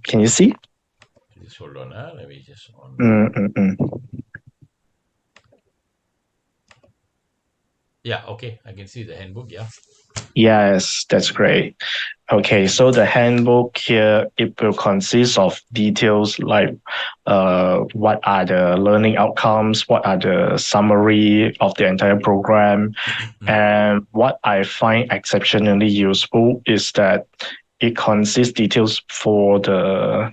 Can you see? Just hold on. Let me just on. Mm, mm, mm. Yeah, okay. I can see the handbook. Yeah. Yes, that's great. Okay, so the handbook here, it will consist of details like what are the learning outcomes, what are the summary of the entire program, and what I find exceptionally useful is that it consists details for the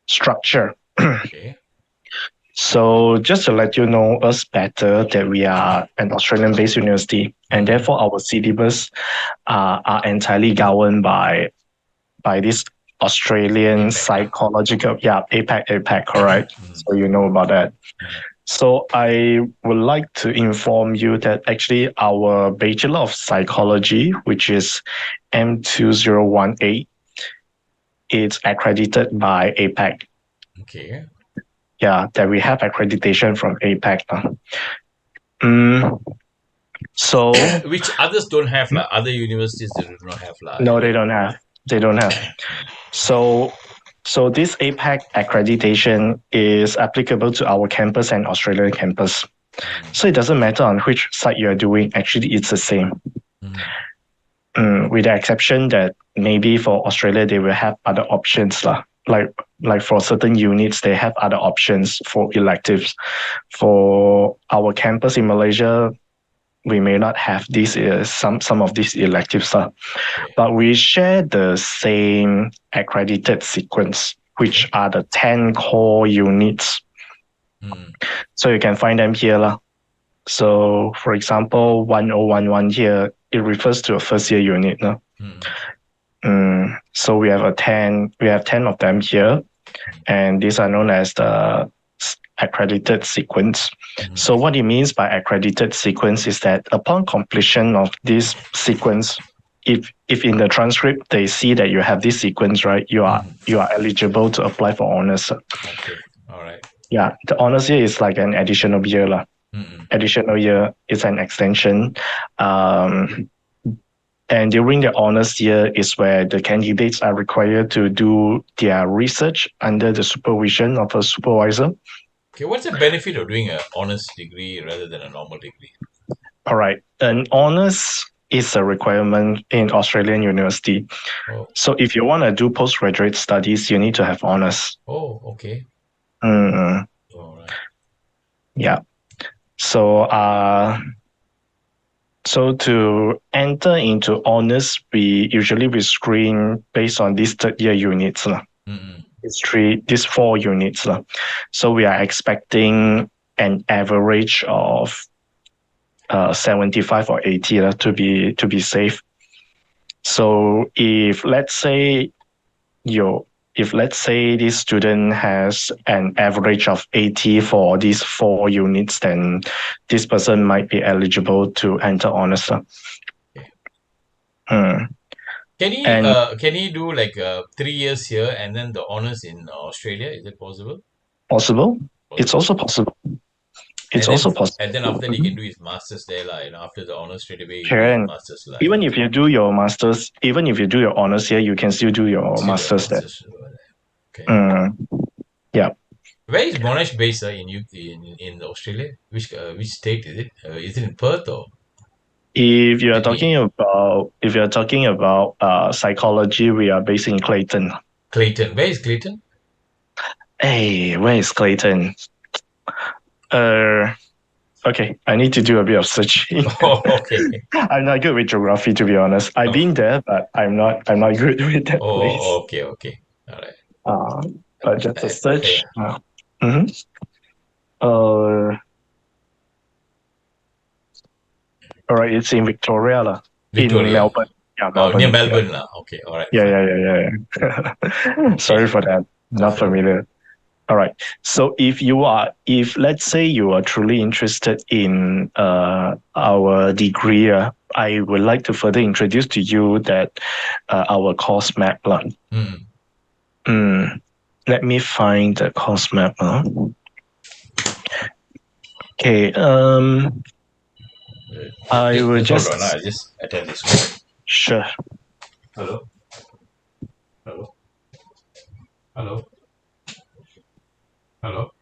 structure. Okay. So just to let you know us better that we are an Australian-based university, and Mm-hmm. therefore our syllabus are entirely governed by this Australian APEC. psychological, yeah, APEC, correct. Mm-hmm. So you know about that. So I would like to inform you that actually our Bachelor of Psychology, which is M2018, is accredited by APEC. Okay. Yeah, that we have accreditation from APEC. Mm, so Which others don't have, like other universities they do not have, like. no, they don't have. They don't have. So so this APEC accreditation is applicable to our campus and Australian campus. So it doesn't matter on which site you are doing, actually it's the same. With the exception that maybe for Australia they will have other options lah. Like for certain units they have other options for electives. For our campus in Malaysia, we may not have these some of these electives lah. Okay. But we share the same accredited sequence, which Okay. are the 10 core units. So you can find them here lah. So for example, 1011 here, it refers to a first year unit. No? So we have 10 of them here, and these are known as the accredited sequence. So what it means by accredited sequence is that upon completion of this sequence, if in the transcript they see that you have this sequence, right, you are eligible to apply for honors. Okay. All right. Yeah, the honors year is like an additional year lah. Additional year is an extension. And during the honors year is where the candidates are required to do their research under the supervision of a supervisor. Okay. What's the benefit of doing an honors degree rather than a normal degree? All right. An honors is a requirement in Australian university. Oh. So if you want to do postgraduate studies, you need to have honors. Oh, okay. Mm, All right. yeah. So to enter into honors, we usually screen based on these third year units. These 4 units. So we are expecting an average of 75 or 80 to be safe. So if let's say this student has an average of 80 for these 4 units, then this person might be eligible to enter honors. Can he do like 3 years here and then the honors in Australia? Is it possible? Possible? It's Possible. also possible. It's And then also possible. and then after that he can do his masters there, like, after the honors straight away he do his Can masters, like. even if you do your masters, even if you do your honors here, you can still do your Still do a masters there. masters. Okay. Yeah. Where is Monash based in Australia? Which state is it? Is it in Perth or If you are Sydney? talking about psychology, we are based in Clayton. Clayton. Where is Clayton? Hey, where is Clayton? Okay, I need to do a bit of searching. Oh, okay. I'm not good with geography, to be honest. I've been there, but I'm not good with that place. Oh, okay, okay. All right. But just a search. Yeah. All right, it's in Victoria, in Victoria. Melbourne. Yeah, Oh, near Melbourne. Melbourne, lah. Okay, all right. Yeah. Sorry for that. Not familiar. All right. So if let's say you are truly interested in our degree, I would like to further introduce to you that our course map. Let me find the course map. Okay. I will just hold on. I just attend this one. Sure. Hello. Hello. Hello. Hello.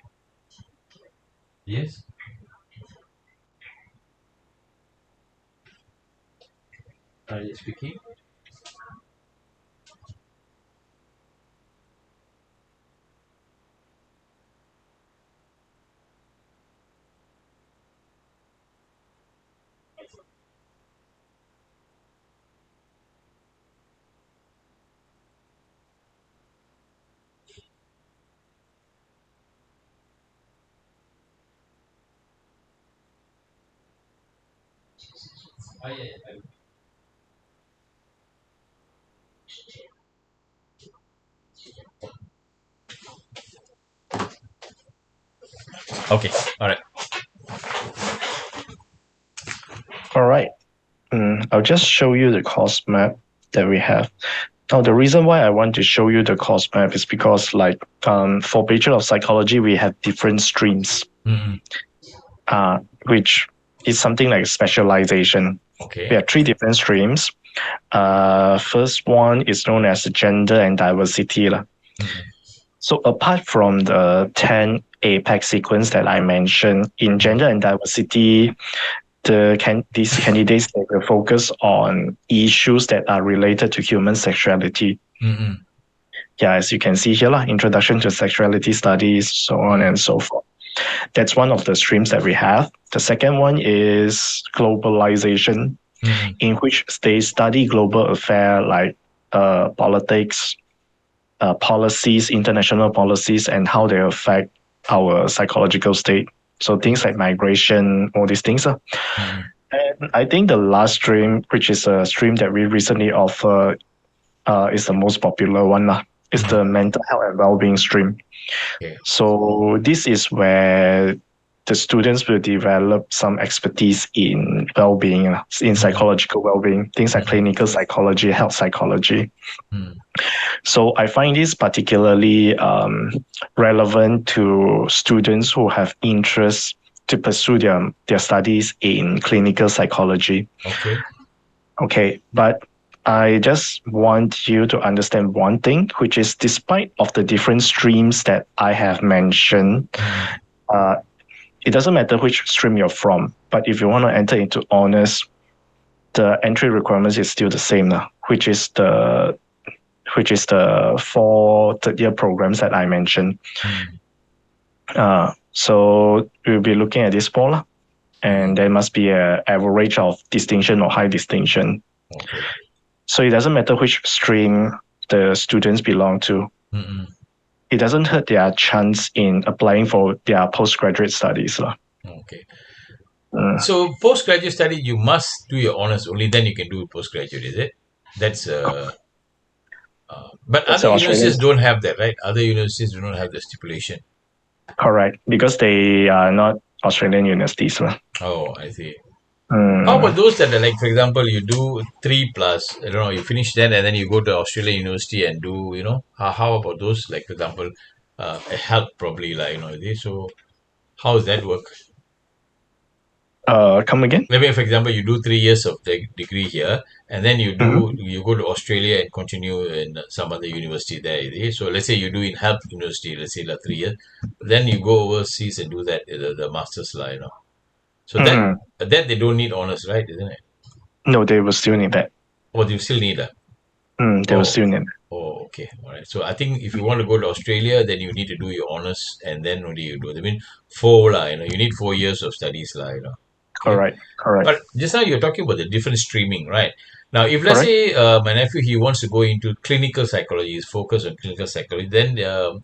Yes. Are you speaking? Okay. All right. All right. I'll just show you the course map that we have. Now, the reason why I want to show you the course map is because, like, for Bachelor of Psychology, we have different streams, Mm-hmm. which is something like specialization. Okay. We have three different streams. First one is known as gender and diversity. Mm-hmm. So apart from the 10 APEC sequence that I mentioned, in gender and diversity, these candidates they will focus on issues that are related to human sexuality. Mm-hmm. Yeah, as you can see here, introduction to sexuality studies, so on and so forth. That's one of the streams that we have. The second one is globalization, in which they study global affairs like politics, policies, international policies, and how they affect our psychological state. So things like migration, all these things. Mm-hmm. And I think the last stream, which is a stream that we recently offer, is the most popular one. It's the mental health and well-being stream. Okay. So this is where the students will develop some expertise in well-being, in psychological well-being, things like clinical psychology, health psychology. So I find this particularly relevant to students who have interest to pursue their studies in clinical psychology. Okay. Okay, but I just want you to understand one thing, which is despite of the different streams that I have mentioned, it doesn't matter which stream you're from, but if you want to enter into honors, the entry requirements is still the same, which is the 4 third-year programs that I mentioned. So we'll be looking at this 4, and there must be an average of distinction or high distinction. Okay. So it doesn't matter which stream the students belong to. It doesn't hurt their chance in applying for their postgraduate studies. Okay. So postgraduate study, you must do your honors. Only then you can do postgraduate, is it? That's but That's other Australian. universities don't have that, right? Other universities do not have the stipulation. Correct, because they are not Australian universities. Oh, I see. How about those that are like, for example, you do 3+, I don't know, you finish that and then you go to Australian University and do, how about those, like, for example, help probably, like, so how does that work? Come again? Maybe, for example, you do 3 years of the degree here and then you go to Australia and continue in some other university there. So let's say you do in health university, let's say like 3 years, then you go overseas and do that, the master's, So that they don't need honors, right? Isn't it? No, they will still need that. Or you still need that? They will still need that. Oh, okay. All right. So I think if you want to go to Australia, then you need to do your honors and then only you do it. I mean, you need 4 years of studies, Okay. Correct. But just now you're talking about the different streaming, right? Now, if let's Correct. say my nephew, he wants to go into clinical psychology, he's focused on clinical psychology, then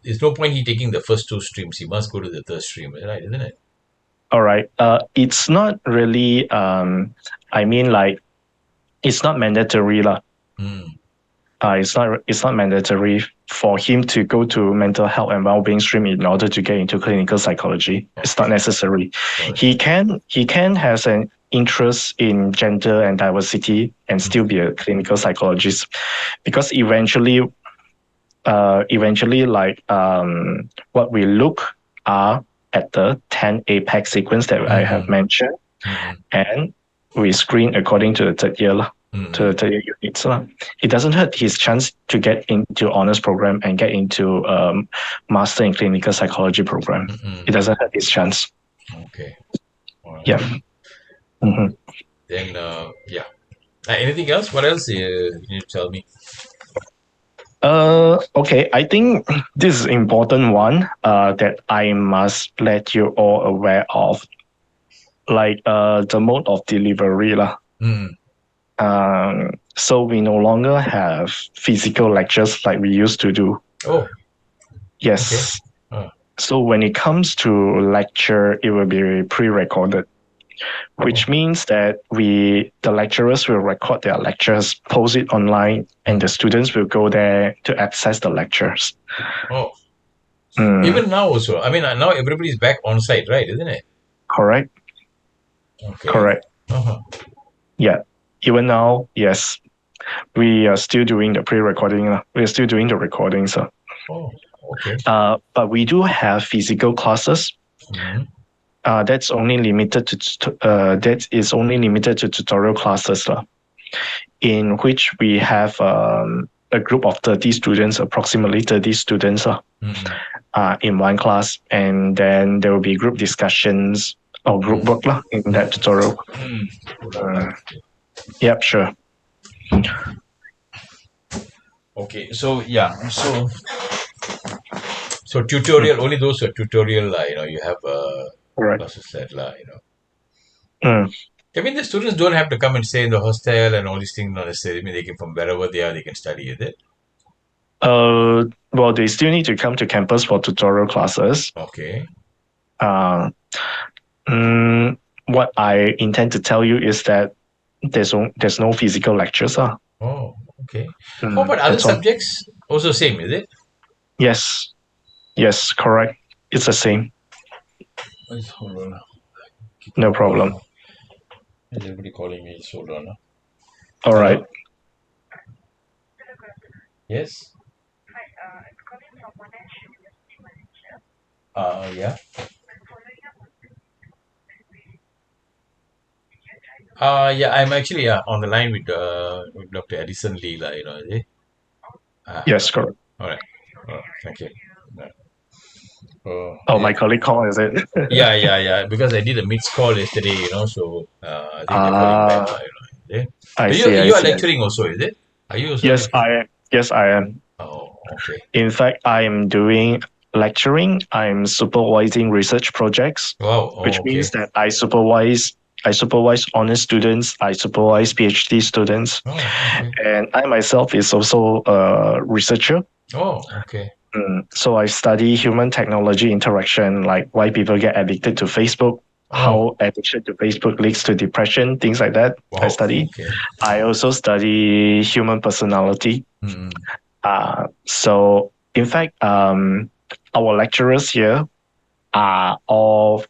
there's no point he taking the first 2 streams. He must go to the third stream, right? Isn't it? All right. It's not really. I mean, like, it's not mandatory, lah. It's not mandatory for him to go to mental health and well-being stream in order to get into clinical psychology. It's not necessary. He can has an interest in gender and diversity and still be a clinical psychologist, because eventually, like, what we look are at the 10 APEC sequence that I have mentioned, and we screen according to the third year. Mm-mm. the units. It doesn't hurt his chance to get into honors program and get into master in clinical psychology program. Mm-mm. It doesn't hurt his chance. Okay. All right. Yeah. Mhm. Then, yeah. Anything else? What else you need to tell me? Okay, I think this is important one that I must let you all aware of, like the mode of delivery lah. Mm. So we no longer have physical lectures like we used to do. Oh, okay. Yes. Uh, So when it comes to lecture, it will be pre-recorded, oh. which means that the lecturers will record their lectures, post it online, and the Mm. students will go there to access the lectures. Oh. Mm, Even now also. I mean, now everybody's back on site, right? Isn't it? correct. Okay. Correct. Uh-huh. Yeah. Even now, yes, we are still doing the pre-recording. We are still doing the recordings. Oh, okay. But we do have physical classes. Mm. That's only limited that is only limited to tutorial classes, in which we have a group of 30 students, approximately 30 students Mm-mm. in one class, and then there will be group discussions or group work in that tutorial. Mm. Yep, sure. Okay. So yeah. So tutorial, only those who are tutorial, you have Right. classes that, Mm. I mean, the students don't have to come and stay in the hostel and all these things, not necessarily. I mean, they can, from wherever they are, they can study, is it? Well, they still need to come to campus for tutorial classes. Okay. Uh, what I intend to tell you is that there's no physical lectures. Oh, okay. How about other That's all. subjects? Also same, is it? Yes, yes, correct. It's the same. Hold on. No problem. Is everybody calling me? Just hold on. All right. Hello? Yes? Yeah. Yeah, I'm actually on the line with Dr. Edison Lee, is it? Yes, correct. All right. Thank you. Oh, Yeah. my colleague call, is it? Yeah. Because I did a mixed call yesterday, so I think they're calling back, Ah, yeah. I You see, I you are see. lecturing also, is it? Are you also Yes, lecturing? I am. Yes, I am. Oh, okay. In fact, I am doing lecturing. I'm supervising research projects, Wow. Oh, which okay. means that I supervise honors students, I supervise PhD students, Oh, okay. and I myself is also a researcher. Oh, okay. So I study human technology interaction, like why people get addicted to Facebook, Oh, how addiction to Facebook leads to depression, things like that. I wow. study. Okay. I also study human personality. Mm-mm. So in fact, our lecturers here are all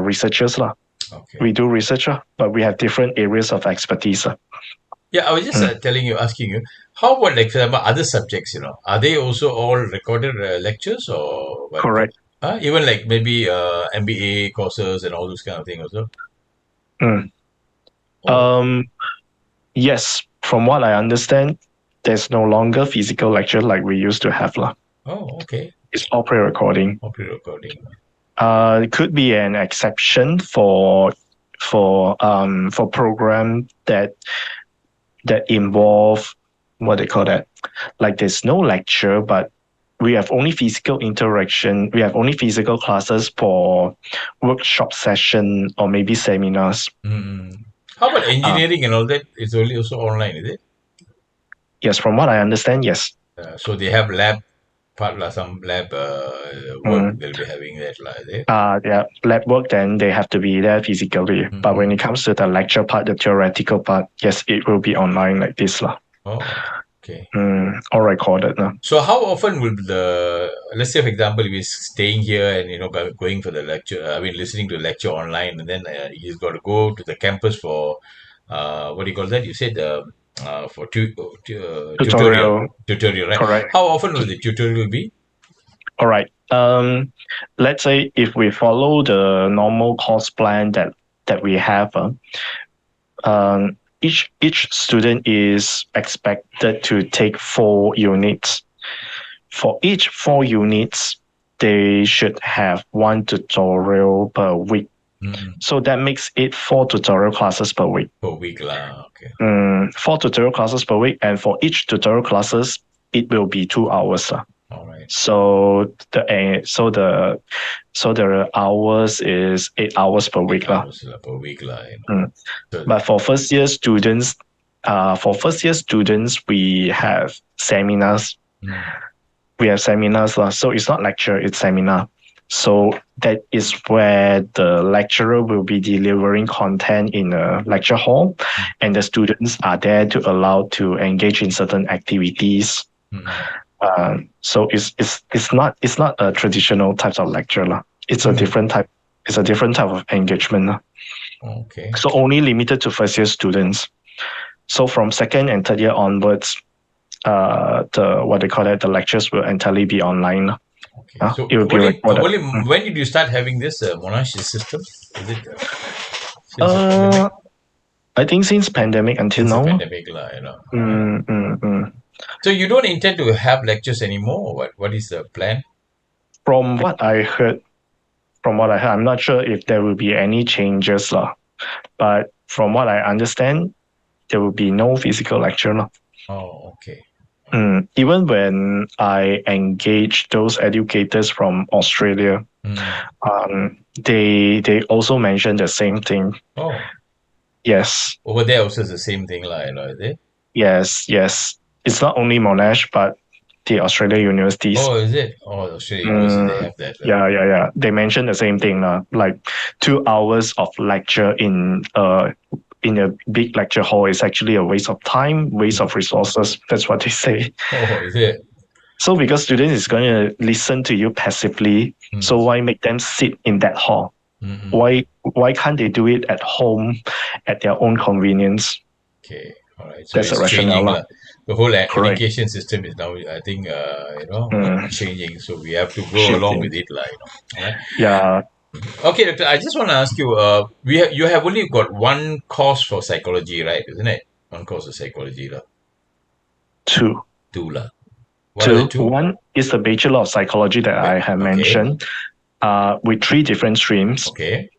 researchers lah. Okay. We do research, but we have different areas of expertise. Yeah, I was just Mm, asking you, how about like some other subjects? Are they also all recorded lectures or what? correct. Even like maybe MBA courses and all those kind of things also. Mm. Oh, Um, yes, from what I understand, there's no longer physical lecture like we used to have lah. oh, okay. It's all pre-recording. Copy recording. It could be an exception for program that involve what they call that. Like there's no lecture, but we have only physical interaction. We have only physical classes for workshop session or maybe seminars. Mm. How about Uh, engineering and all that? It's only also online, is it? yes, from what I understand, yes. So they have lab part, some lab work Mm. they'll be having that, is it? Yeah, lab work, then they have to be there physically. But when Mm-mm. it comes to the lecture part, the theoretical part, yes, it will be online like this. Oh, okay. All recorded. So how often will let's say for example, if he's staying here and going for the lecture, I mean listening to the lecture online, and then he's got to go to the campus for what do you call that? You said for tutorial, Tutorial, right? correct. How often will the tutorial be? All right. Let's say if we follow the normal course plan that we have, each student is expected to take 4 units. For each 4 units, they should have one tutorial per week. So that makes it 4 tutorial classes per week. Per week lah. Okay. 4 tutorial classes per week, and for each tutorial classes, it will be 2 hours. All right. So the hours is 8 hours per week. 8 hours per week lah. So But for first year students, we have seminars. We have seminars lah. So it's not lecture, it's seminar. So that is where the lecturer will be delivering content in a lecture hall, and the students are there to allow to engage in certain activities. So it's not a traditional type of lecture lah. It's a different type. It's a different type of engagement lah. Okay. So only limited to first year students. So from second and third year onwards, the lectures will entirely be online. Okay. So it will be recorded. when did you start having this Monash system? Is it I think since pandemic until since now. the pandemic lah, So you don't intend to have lectures anymore, or what is the plan? From what I heard, I'm not sure if there will be any changes lah. But from what I understand, there will be no physical lecture lah. Oh, okay. Even when I engage those educators from Australia, they also mentioned the same thing. Oh. Yes. Over there also is the same thing lah, is it? Yes. It's not only Monash, but the Australian universities. Oh, is it? Oh, Australian universities, they have that. Yeah. They mentioned the same thing. Like 2 hours of lecture in a big lecture hall is actually a waste of time, waste of resources. That's what they say. Oh, is it? So because students is going to listen to you passively, so why make them sit in that hall? Why can't they do it at home at their own convenience? Okay, all right. So that's it's a rationale. Changing, the whole education system is now, I think, changing. So we have to go along with it, right? Yeah. Okay, Doctor, I just want to ask you, you have only got one course for psychology, right? Isn't it? One course of psychology. Two. What are the two? One is the Bachelor of Psychology that I have mentioned, with 3 different streams. Okay.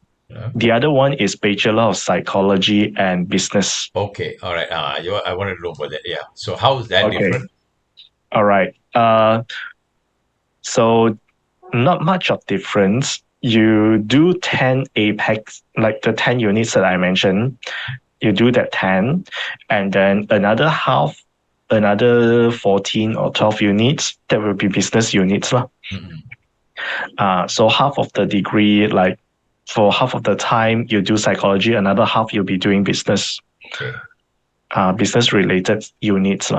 The other one is Bachelor of Psychology and Business. Okay, all right. I wanted to know about that. Yeah. So how is that different? All right. So not much of difference. You do 10 APEX, like the 10 units that I mentioned. You do that 10, and then another 14 or 12 units, that will be business units. So half of the degree, like for half of the time you do psychology, another half you'll be doing business. Okay. Business related units.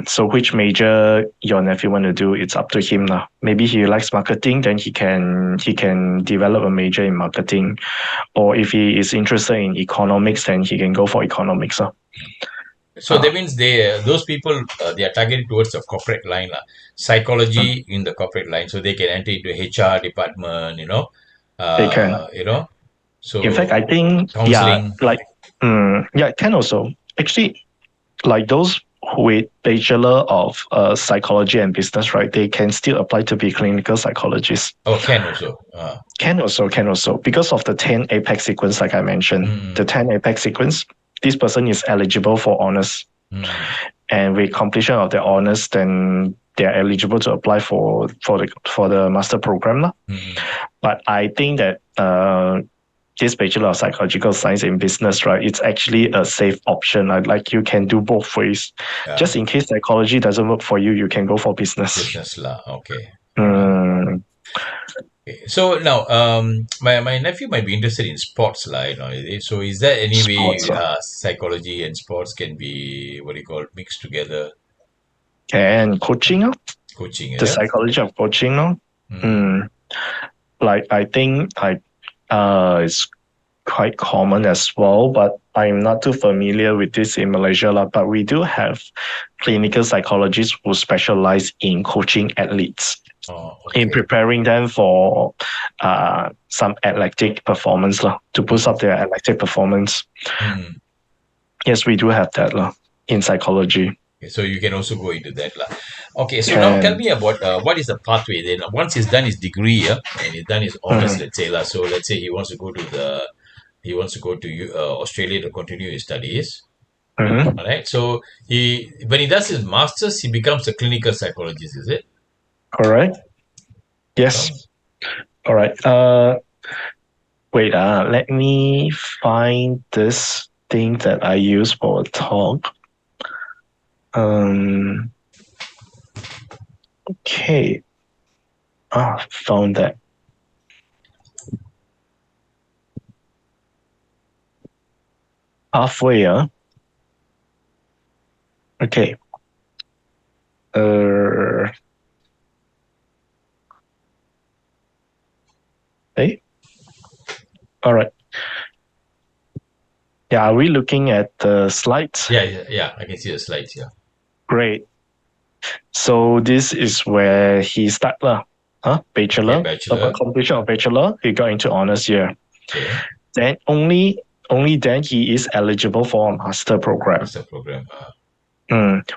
So which major your nephew want to do, it's up to him. Maybe he likes marketing, then he can develop a major in marketing. Or if he is interested in economics, then he can go for economics. So that means those people, they are targeted towards the corporate line, psychology in the corporate line, so they can enter into HR department, they can. So in fact, I think counseling. Can also. Actually, like those with Bachelor of Psychology and Business, right? They can still apply to be clinical psychologists. Oh, can also. Can also. Because of the 10 APEX sequence, like I mentioned, the 10 APEX sequence, this person is eligible for honors. And with completion of the honors, then they are eligible to apply for the master program. But I think that this Bachelor of Psychological Science in Business, right, it's actually a safe option. Like you can do both ways. Yeah. Just in case psychology doesn't work for you, you can go for business. Okay. So now, my nephew might be interested in sports, So is there any way psychology and sports can be mixed together? And coaching, the psychology of coaching, like I think it's quite common as well, but I'm not too familiar with this in Malaysia. But we do have clinical psychologists who specialize in coaching athletes. In preparing them for some athletic performance, to boost up their athletic performance. Yes, we do have that lah in psychology. Okay, so you can also go into that lah. Okay, so now tell Can. me about what is the pathway then. Once he's done his degree, yeah, and he's done his honors, Mhm, let's say lah. So let's say he wants to go to Australia to continue his studies. mhm. All right. So when he does his masters, he becomes a clinical psychologist. Is it? Correct. Yes. Becomes. All right. Wait. Let me find this thing that I use for a talk. Um. Okay. Found that. Halfway. Okay. Uh. Hey. All right. Yeah. Are we looking at the slides? Yeah, yeah, yeah. I can see the slides here. Great. So this is where he started lah. Okay, Bachelor. Upon bachelor. completion of bachelor, he got into honors year. Okay, Then only then he is eligible for a master program. master program.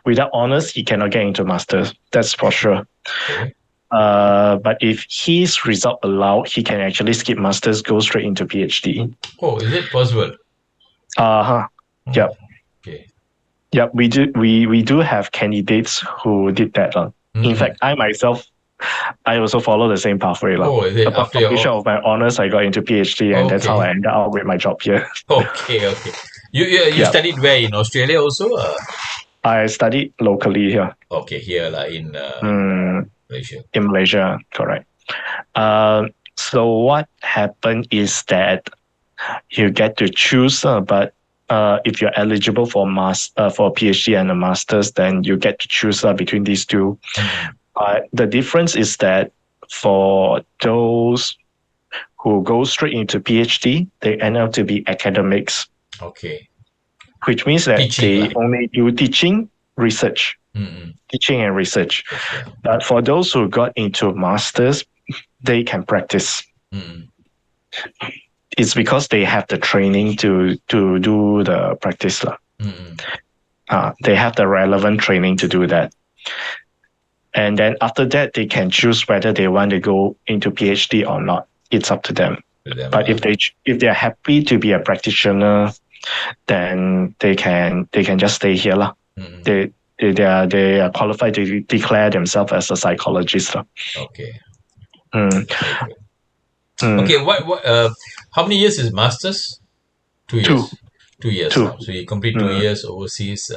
Without honors, he cannot get into masters. That's for sure. Okay. But if his result allowed, he can actually skip masters, go straight into PhD. Oh, is it possible? Uh-huh. Oh, Yep. okay. Yep. We do have candidates who did that. In Mm. fact, I myself, I also follow the same pathway. Oh, is it Upon after completion your? of my honors, I got into PhD, and that's how I Okay, ended up with my job here. okay, okay. You Yep. studied where in Australia also? I studied locally here. Okay, here lah in Mm, Malaysia. in Malaysia, correct. So what happened is that you get to choose, but if you're eligible for for PhD and a master's, then you get to choose between these two. Mm. The difference is that for those who go straight into PhD, they end up to be academics, Okay, which means that teaching they lah. only do research, Mm-mm. teaching and research. Yes, yeah. But for those who got into masters, they can practice. Mm-mm. It's because they have the training to do the practice. Mm-mm. They have the relevant training to do that. And then after that, they can choose whether they want to go into PhD or not. It's up to them. To them But lah. if they're happy to be a practitioner, then they can just stay here lah. Mm-mm. They are qualified to declare themselves as a psychologist lah. Okay, Mm, very good. mm. Okay, what how many years is masters? 2 years. Two, 2 years. two. So you complete Mm, 2 years overseas,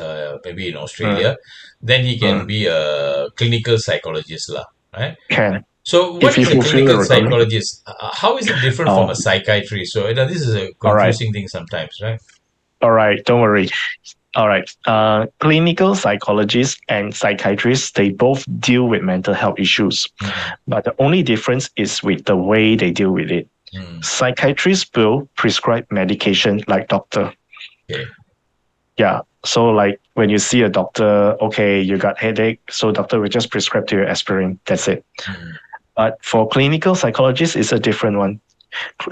maybe in mm, Australia. Then he can mm. be a clinical psychologist lah, right? Can So if what you is a fulfill the clinical requirement. psychologist? How is it different from Oh, a psychiatrist? So this is a all right, confusing thing sometimes, right? all right. Don't worry. All right. Clinical psychologists and psychiatrists, they both deal with mental health issues. Mm-mm. But the only difference is with the way they deal with it. Mm. Psychiatrists will prescribe medication like doctor. Okay. Yeah. So like when you see a doctor, okay, you got headache, so doctor will just prescribe to you aspirin. That's it. Mm. But for clinical psychologists, it's a different one.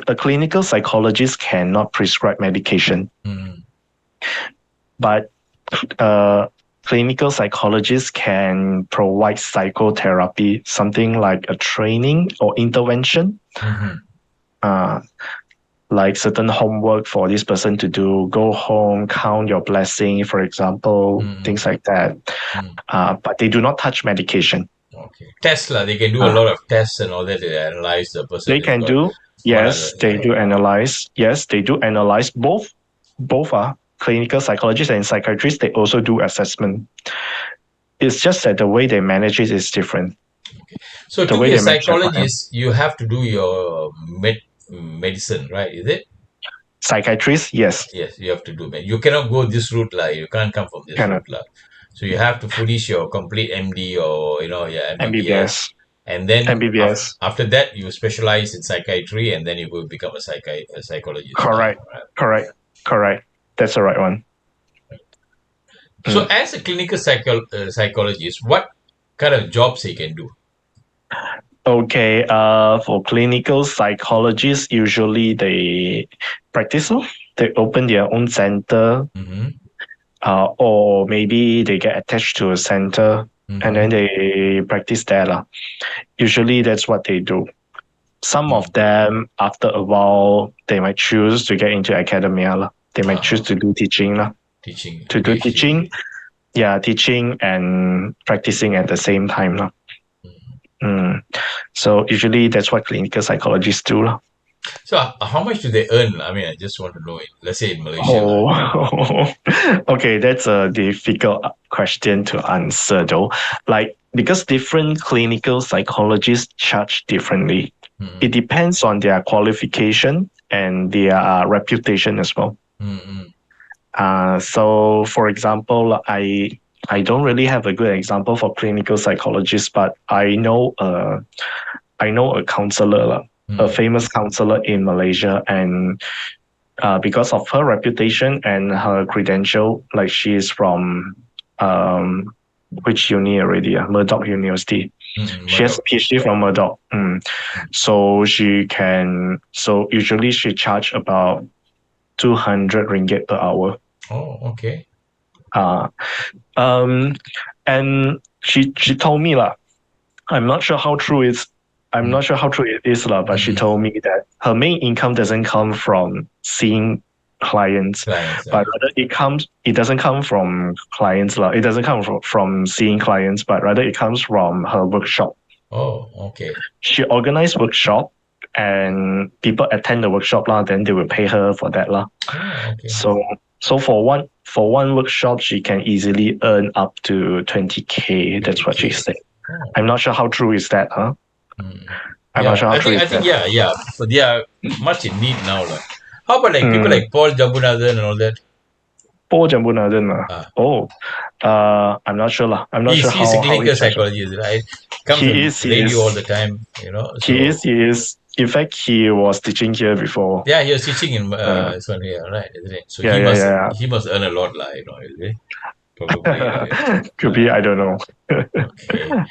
A clinical psychologist cannot prescribe medication, Mm. but clinical psychologists can provide psychotherapy, something like a training or intervention, Mm-hmm. like certain homework for this person to do, go home, count your blessing, for example, Mm. things like that. Mm. But they do not touch medication. Okay. Tests lah. They can do a Uh, lot of tests and all that to analyze the person they has can got do, what are the yes, they do analyze. Yes, they do analyze. Both are clinical psychologists and psychiatrists. They also do assessment. It's just that the way they manage it is different. So The to way be a they manage the program. psychologist, you have to do your medicine, right? Is it? Psychiatrists, yes, Yes, you have to do med. You cannot go this route lah. You can't come from this cannot. route lah. So you have to finish your complete MD or your MBBS, MBBS, and then MBBS. after that you specialize in psychiatry, and then you will become a psychologist lah. Correct, Right? correct, correct. That's the right one. So as a clinical psychologist, what kind of jobs he can do? Okay, for clinical psychologists, usually they practice. They open their own center. Mm-hmm. or maybe they get attached to a center and then Mm-hmm. they practice there. Lah. Usually that's what they do. Some of them, after a while, they might choose to get into academia. Lah. They might choose Uh-huh. to do teaching. Lah. Teaching To do PhD. teaching, yeah, teaching and practicing at the same time. Lah. Mm. So usually that's what clinical psychologists do. Lah. So how much do they earn? I mean, I just want to know it. Let's say in Malaysia, lah. Oh, okay, that's a difficult question to answer though. Like, because different clinical psychologists charge differently. It Mm-hmm. depends on their qualification and their reputation as well. Mm-hmm. So for example, I don't really have a good example for clinical psychologists, but I know a counselor, a Mm-hmm. famous counselor in Malaysia, and because of her reputation and her credential, like she is from um, which uni already? Murdoch University. Mm-hmm. She has a Murdoch. PhD from Murdoch. So she can. So usually she charge about 200 ringgit per hour. Oh, okay. Uh, um, and she told me lah. I'm not sure how true it's. I'm not sure how true it is lah. But she Mm-hmm. told me that her main income doesn't come from seeing clients, Clients. but rather it doesn't come from clients lah. It doesn't come from seeing clients, but rather it comes from her workshop. Oh, okay. She organized workshop, and people attend the workshop lah. Then they will pay her for that lah. Oh, okay. So for one workshop, she can easily earn up to 20K. That's what she 20K. said. Oh. I'm not sure how true is that, huh? Mm. I'm not Yeah, sure how I true think is I think that. yeah, yeah. So they are much in need now, lah. How about like people Mm. like Paul Jambunathan and all that? Paul Jambunadan. Ah, Oh, I'm not sure lah. I'm not sure he's a how he clinical charges. psychologist, right? Comes He on is. He radio all is. the time, you know. He So is. He is. In fact, he was teaching here before. yeah, he was teaching in Uh, this one here, right? Isn't it? So yeah, yeah, yeah, he must earn a lot, lah. You know, is it? Probably, right? yeah. Could be. I don't know. Okay,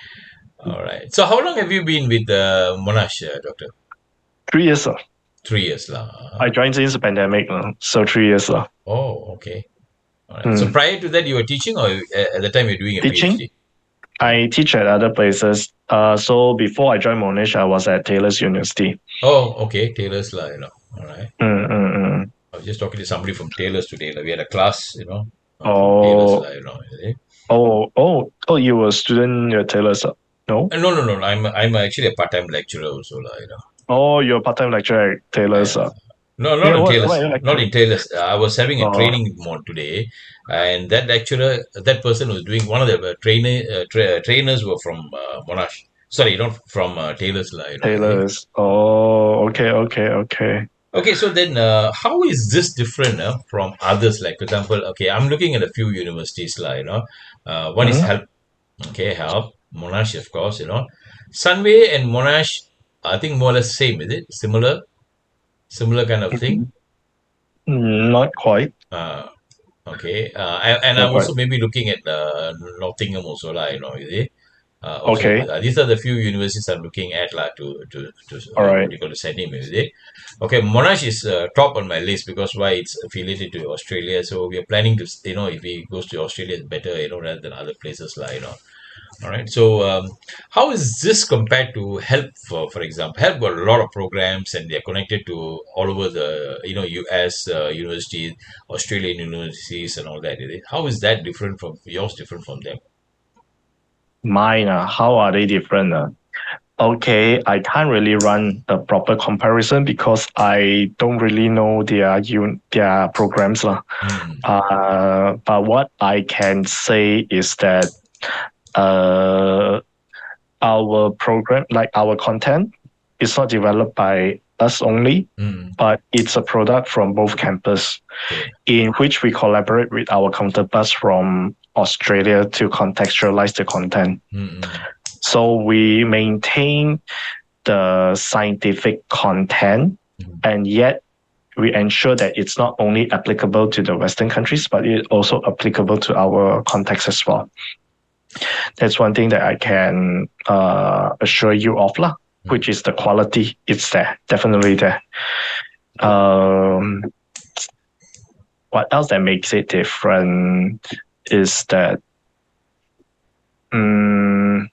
all right. So how long have you been with Monash, doctor? 3 years. 3 years, lah. I joined since the pandemic. So 3 years. Oh, okay. All right. So Mm. prior to that, you were teaching, or at the time you're doing a Teaching. PhD? I teach at other places. So before I joined Monash, I was at Taylor's University. Oh, okay. Taylor's, lah. All right. Mm, mm, mm. I was just talking to somebody from Taylor's today. Like, we had a class, from Taylor's, Oh, lah. oh, you were a student at Taylor's? No? No, no, no. I'm actually a part-time lecturer also, lah. Oh, you're a part-time lecturer at Taylor's. Yeah. No, not Yeah, in what Taylor's. are you Not in lecturing? Taylor's. I was having a Oh, training mod today, and that lecturer, that person was doing one of the trainers were from Monash. Sorry, not from Taylor's, lah. Is it? Taylor's. Oh, okay, okay, okay. Okay, so then how is this different from others? Like, for example, okay, I'm looking at a few universities, one is Mm-hmm. Help, okay, Help, Monash, of course, Sunway and Monash, I think more or less same, is it? Similar kind of thing? Not quite. Uh, okay, and Not I'm quite. also maybe looking at Nottingham also, is it? Also, Okay. these are the few universities I'm looking at to All what right. do you call it, send him, is it? Okay, Monash is top on my list because why it's affiliated to Australia. So we are planning to, if he goes to Australia, it's better, rather than other places, All right. So how is this compared to Help, for example? Help got a lot of programs and they're connected to all over the, US universities, Australian universities, and all that. Is it? How is that different from yours? Different from them? Mine, how are they different? Okay, I can't really run a proper comparison because I don't really know their programs lah. Mm, But what I can say is that uh, our program, like our content, is not developed by us only, mm, but it's a product from both campus, okay. in which we collaborate with our counterparts from Australia to contextualize the content. Mm, mm, So we maintain the scientific content, mm. and yet we ensure that it's not only applicable to the Western countries, but it's also applicable to our context as well. That's one thing that I can assure you of, lah, which is the quality. It's there, definitely there. Um, what else that makes it different is that, um,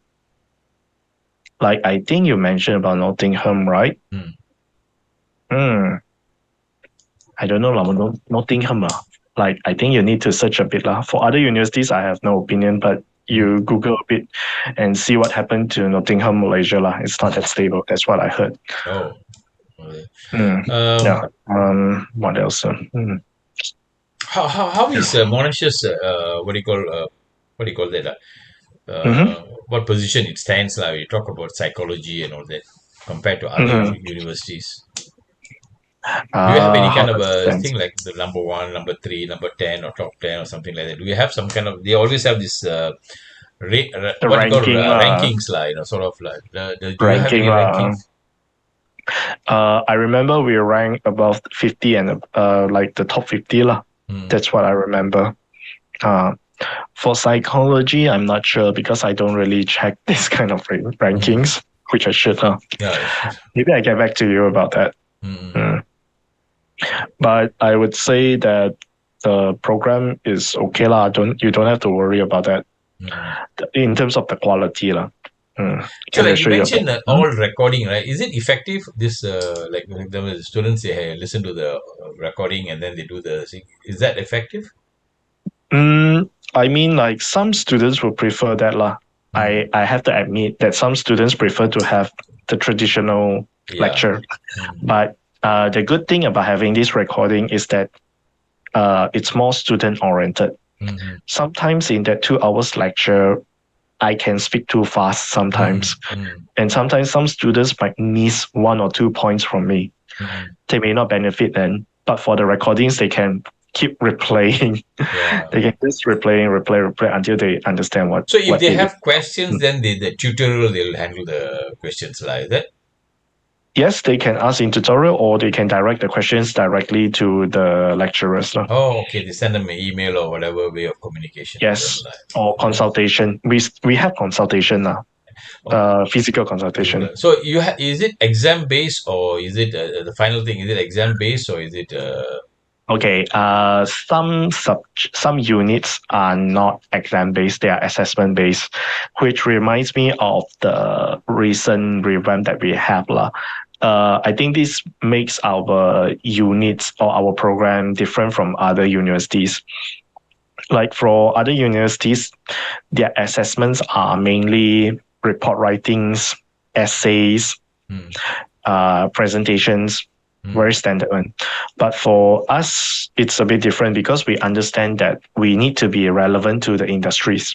like I think you mentioned about Nottingham, right? Mm. Hmm. I don't know, lah, Nottingham. Like I think you need to search a bit. Lah. For other universities, I have no opinion, but Mm. you Google a bit and see what happened to Nottingham, Malaysia. Lah. It's not that stable. That's what I heard. Oh, okay. Hmm. Um, Yeah. What else? how Yeah. is Monash's what do you call that? Mm-hmm. What position it stands like? You talk about psychology and all that compared to other Mm-hmm. universities. Do you have any How kind of does it a stand? thing like the number one, number three, number 10, or top 10, or something like that? Do you have some kind of? They always have this The what you call ranking lah. rankings, like sort of like. Do you have Ranking any lah. rankings? I remember we ranked above 50 and like the top 50 lah. Hmm. That's what I remember. Uh, For psychology, I'm not sure because I don't really check this kind of Hmm. rankings, which I should. Huh? Yeah, you should. Maybe I get back to you about that. Hmm. Mm. But I would say that the program is okay lah. You don't have to worry about that Hmm. in terms of the quality lah. So, Can like you assure you of mentioned, that. all recording, right? Is it effective? This, like, the students they listen to the recording and then they do the. Is that effective? I mean, like some students will prefer that lah. Hmm. I have to admit that some students prefer to have the traditional Yeah. lecture. Hmm. But the good thing about having this recording is that it's more student oriented. Hmm. Sometimes in that 2 hours lecture, I can speak too fast Hmm. sometimes. Hmm. And sometimes some students might miss 1 or 2 points from me. Hmm. They may not benefit then. But for the recordings, they can keep replaying. Yeah. They can just replay until they understand So if what they it is. have questions, then the tutorial they'll handle the questions like that. Yes, they can ask in tutorial or they can direct the questions directly to the lecturers. Oh, okay. They send them an email or whatever way of communication to them, Yes, like. or Oh, consultation. We have consultation now, oh, physical consultation. so is it exam based or is it the final thing? Is it exam based or is it? Okay, some units are not exam based; they are assessment based, which reminds me of the recent revamp that we have lah. I think this makes our units or our program different from other universities. Like for other universities, their assessments are mainly report writings, essays, Hmm. presentations, Hmm. very standard one. But for us, it's a bit different because we understand that we need to be relevant to the industries.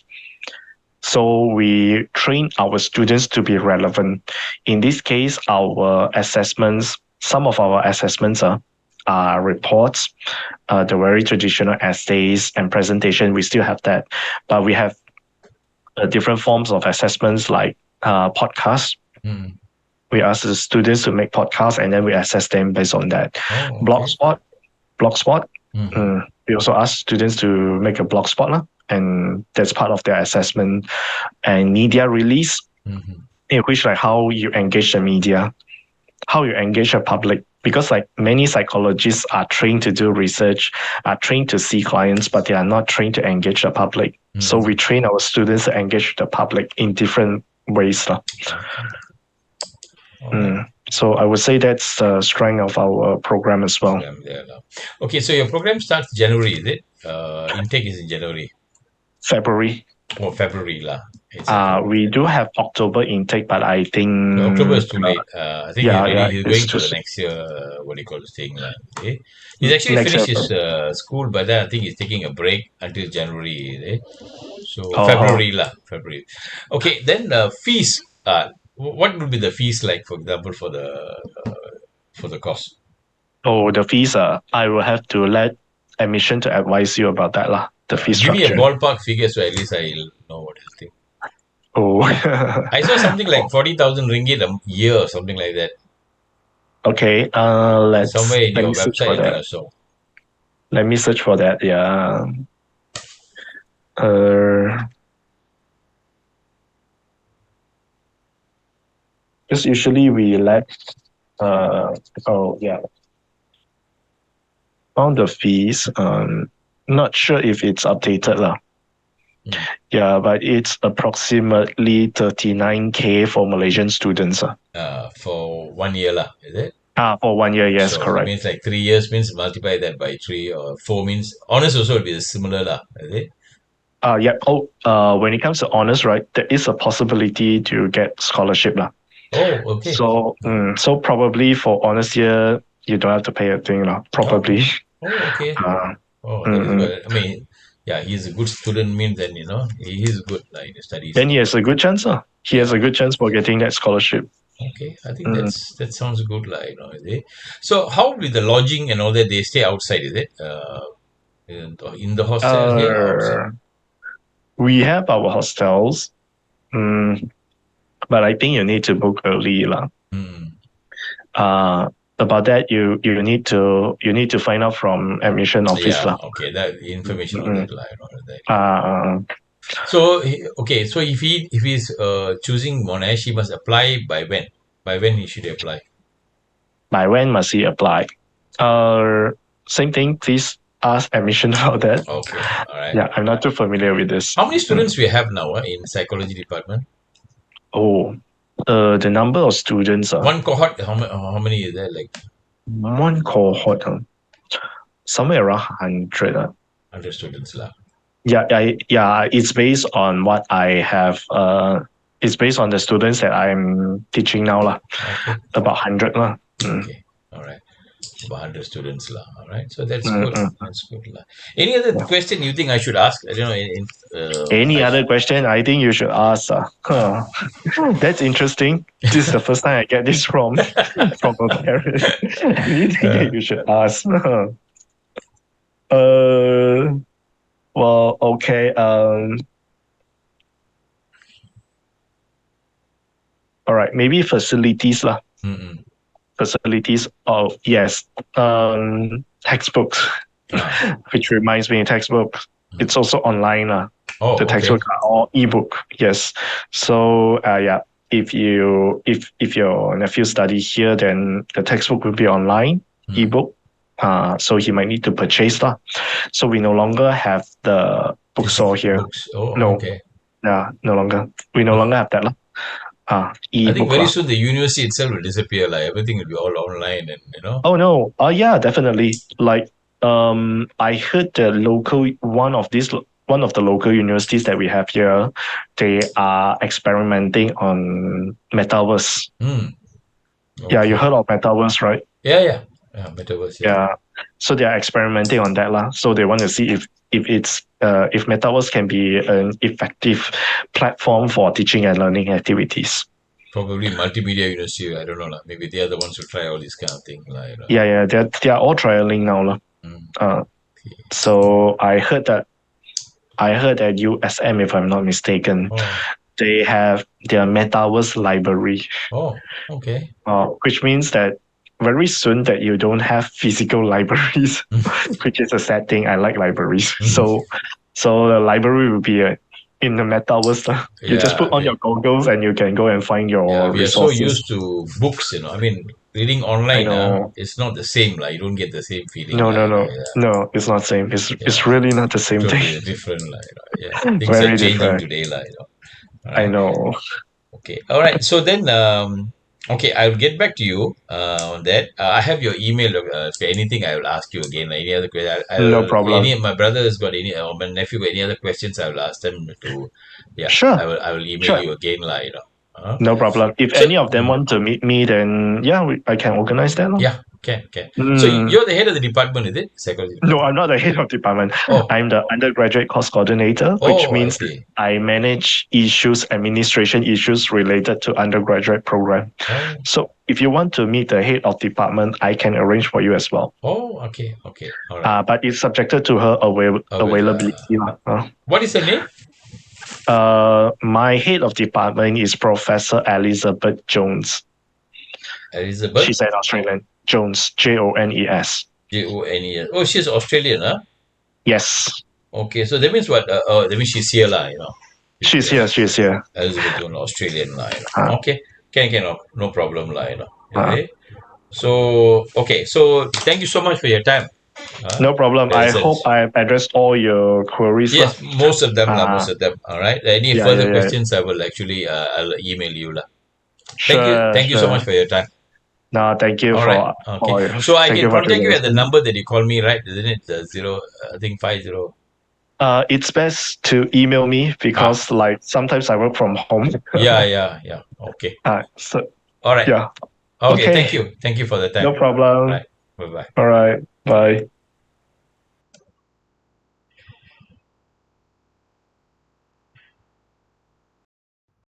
So we train our students to be relevant. In this case, some of our assessments are reports, the very traditional essays and presentation. We still have that, but we have different forms of assessments like podcasts. Hmm. We ask the students to make podcasts and then we assess them based on that. Oh, okay. Blogspot, blogspot. Hmm. We also ask students to make a blogspot, and that's part of their assessment. And media release, Hmm. in which like how you engage the media, how you engage the public. Because like many psychologists are trained to do research, are trained to see clients, but they are not trained to engage the public. So Hmm. we train our students to engage the public in different ways. Okay. All right. Mm. So I would say that's the strength of our program as well. Program there now. Okay, so your program starts January, is it? Intake is in January February. or February lah. It's in February. We do have October intake, but I No, October think is too late. I think yeah, he's it's going too for the soon. next year. What do you call this thing? Like, eh? He's actually Next finished year. his school, but then I think he's taking a break until January. Eh? So Oh, February lah, February. Okay, then fees. What would be the fees like, for example, for the course? the fees. I will have to let admission to advise you about that lah. The fee Give me a structure. ballpark figure so at least I'll know what is the thing. Oh, I saw something like 40,000 ringgit a year or something like that. okay. Somewhere in Let your me search for website, I think that. I saw. Let me search for that. Yeah. Uh, because usually we let. Oh yeah. on the fees. Not sure if it's updated lah. Mm. Yeah, but it's approximately 39K for Malaysian students. For 1 year lah, is it? For 1 year, yes, So it correct. means like 3 years means multiply that by three, or four means honors also will be similar lah, is it? Yeah. Oh, when it comes to honors, right, there is a possibility to get scholarship lah. Oh, okay. So probably for honors year, you don't have to pay a thing lah. Oh, Probably. oh, okay. Uh, Oh, that mm, is mm. good. I mean, yeah, he's a good student means then, he is good like in the studies. Then he has a good chance. He has Yeah. a good chance for getting that scholarship. Okay. I think Mm. that sounds good, is it? So how with the lodging and all that, they stay outside, is it? In the hostel here or outside? Uh, we have our hostels, mm, but I think you need to book early lah. Mm. Uh, about that, you need to find out from admission office Yeah, lah. okay. That information on Mm. that, that. Uh, So okay, so if he's choosing Monash, he must apply by when? By when he should apply? by when must he apply? Same thing. Please ask admission about that. Okay, all right. Yeah, I'm not too familiar with this. How many students we have now in psychology department? Oh, the number of students. One cohort. How many is there? Like One cohort. Somewhere around 100. 100 students lah. Yeah. It's based on what I have. It's based on the students that I'm teaching now lah. Okay. About 100 lah. Okay. All right. About 100 students lah. All right. So that's Mm, good. mm. That's good lah. Any other Yeah. question you think I should ask? I don't know. Any I other question? I think you should ask. That's interesting. This is the first time I get this from a parent. Anything that you should ask? Well, okay. All right. Maybe facilities lah. Mm-mm. Facilities. Oh, yes. Textbooks. Which reminds me, textbooks. It's also online lah. Oh, The okay. textbook are all ebook. Yes. So yeah, if your nephew study here, then the textbook will be online ebook. So he might need to purchase lah. So we no longer have the bookstore here. Books. Oh, No. okay. Yeah, no longer. We no longer have that lah. I think Ebook very lah. soon the university itself will disappear. Like everything will be all online, and Oh no. Yeah, definitely. Like I heard the local one of the local universities that we have here, they are experimenting on metaverse. Yeah, you Okay. heard of metaverse, right? Yeah. Metaverse. Yeah. Yeah. So they are experimenting on that lah. So they want to see if metaverse can be an effective platform for teaching and learning activities. Probably multimedia university. I don't know lah. Maybe they are the ones who try all these kind of things. Like, Yeah, they are all trialing now lah. Okay. So I heard that USM, if I'm not mistaken, they have their metaverse library, Oh, okay. which means that very soon that you don't have physical libraries, which is a sad thing. I like libraries. So the library will be in the metaverse. You just put on your goggles and you can go and find your We are so resources. used to books, I mean, reading online, know. it's not the same. Like you don't get the same feeling. No, Yeah. no, it's not same. It's really not the same Totally thing. different. Yeah. Things Very are changing different. today. I know. Okay. All right. So then, okay, I'll get back to you on that. I have your email. If anything, I will ask you again. Any other question? No problem. My brother has got any, or my nephew got any other questions, I will ask them to. Yeah. Sure. I will email you again, No problem. If any of them want to meet me, then yeah, I can organize that. Yeah. Okay. So you're the head of the department, is it? Psychology. No, I'm not the head of department. Oh. I'm the undergraduate course coordinator, which means I manage administration issues related to undergraduate program. Oh. So if you want to meet the head of department, I can arrange for you as well. Oh, okay. All right. But it's subjected to her availability. What is her name? My head of department is Professor Elizabeth Jones. Elizabeth? She's an Australian. Jones, Jones. Jones. Oh, she's Australian, huh? Yes. Okay, so that means what? That means she's here, She's here. Elizabeth Jones, Australian, Okay, can, no problem, Okay. So, thank you so much for your time. No problem. I That's it. hope I've addressed all your queries lah. Yes, most of them lah, most Uh, of them. All right. Any yeah, further yeah, yeah. questions, I will actually I'll email you lah. Sure, Thank you so much sure. for your time. No, thank you All right. for Okay. So I thank can you for contact taking you this. at the number that you call me, right? Isn't it the zero? I think 50. It's best to email me Ah, because like sometimes I work from home. yeah, yeah, yeah. Okay. So All right. yeah. Okay. Okay. Thank you for the time. No problem. Right. Bye bye. All right. Bye.